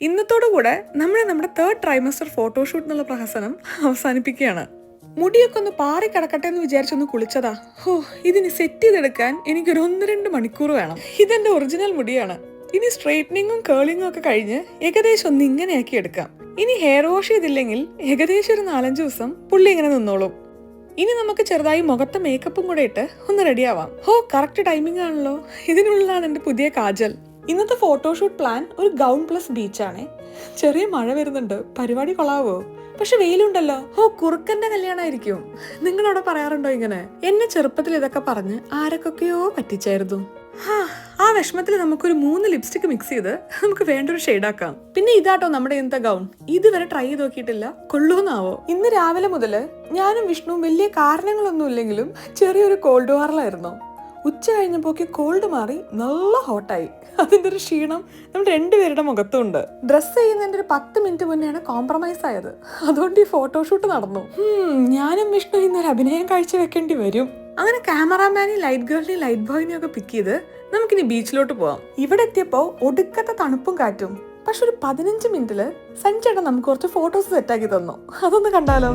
ഇന്നത്തോടു കൂടെ നമ്മുടെ third trimester photoshoot എന്നുള്ള പ്രഹസനം അവസാനിപ്പിക്കുകയാണ്. മുടിയൊക്കെ ഒന്ന് പാറി കിടക്കട്ടെ എന്ന് വിചാരിച്ചൊന്ന് കുളിച്ചതാ. ഇതിന് സെറ്റ് ചെയ്തെടുക്കാൻ എനിക്കൊരു 1-2 മണിക്കൂർ വേണം. ഇതെന്റെ ഒറിജിനൽ മുടിയാണ്. ഇനി സ്ട്രെയിറ്റനിങ്ങും കേളിങ്ങും ഒക്കെ കഴിഞ്ഞ് ഏകദേശം ഒന്ന് ഇങ്ങനെയാക്കി എടുക്കാം. ഇനി ഹെയർ വാഷ് ചെയ്തില്ലെങ്കിൽ ഏകദേശം ഒരു 4-5 ദിവസം പുള്ളി ഇങ്ങനെ നിന്നോളും. ഇനി നമുക്ക് ചെറുതായി മുഖത്തെ മേക്കപ്പും കൂടെ ഇട്ട് ഒന്ന് റെഡിയാവാം. കറക്റ്റ് ടൈമിംഗ് ആണല്ലോ. ഇതിനുള്ളതാണ് എന്റെ പുതിയ കാജൽ. ഇന്നത്തെ ഫോട്ടോഷൂട്ട് പ്ലാൻ ഒരു ഗൗൺ പ്ലസ് ബീച്ചാണേ. ചെറിയ മഴ വരുന്നുണ്ട്, പരിപാടി കൊള്ളാവോ? പക്ഷെ വെയിലുണ്ടല്ലോ. കുറുക്കന്റെ കല്യാണമായിരിക്കും. നിങ്ങളവിടെ പറയാറുണ്ടോ ഇങ്ങനെ? എന്നെ ചെറുപ്പത്തിൽ ഇതൊക്കെ പറഞ്ഞ് ആരൊക്കെയോ പറ്റിച്ചായിരുന്നു. ആ വിഷമത്തിൽ നമുക്കൊരു 3 ലിപ്സ്റ്റിക് മിക്സ് ചെയ്ത് നമുക്ക് വേണ്ടൊരു ഷെയ്ഡാക്കാം. പിന്നെ ഇതാട്ടോ നമ്മുടെ ഇന്നത്തെ ഗൗൺ. ഇതുവരെ ട്രൈ ചെയ്ത് നോക്കിയിട്ടില്ല, കൊള്ളൂന്നാവോ? ഇന്ന് രാവിലെ മുതല് ഞാനും വിഷ്ണുവും വലിയ കാരണങ്ങളൊന്നും ഇല്ലെങ്കിലും ചെറിയൊരു കോൾഡ് വാറിലായിരുന്നു. ഉച്ച കഴിഞ്ഞപ്പോക്ക് കോൾഡ് മാറി നല്ല ഹോട്ടായി. അതിന്റെ ഒരു ക്ഷീണം നമ്മൾ രണ്ടുപേരുടെ മുഖത്തുണ്ട്. ഡ്രസ് ചെയ്യുന്നതിന്റെ ഒരു 10 മിനിറ്റ് മുന്നെയാണ് കോംപ്രമൈസ് ആയത്. അതുകൊണ്ട് ഈ ഫോട്ടോഷൂട്ട് നടന്നു. ഞാനും വിഷ്ണു ഇന്നൊരു അഭിനയം കാഴ്ചവെക്കേണ്ടി വരും. അങ്ങനെ ക്യാമറാമാനെയും ലൈറ്റ് ഗേളിനെയും ലൈറ്റ് ബോയിനെയും ഒക്കെ പിക്ക് ചെയ്ത് നമുക്കിനി ബീച്ചിലോട്ട് പോവാം. ഇവിടെ എത്തിയപ്പോ ഒടുക്കത്തെ തണുപ്പും കാറ്റും. പക്ഷെ ഒരു 15 മിനിറ്റില് സഞ്ജേട്ടൻ നമുക്ക് കുറച്ച് ഫോട്ടോസ് സെറ്റാക്കി തന്നു. അതൊന്ന് കണ്ടാലോ?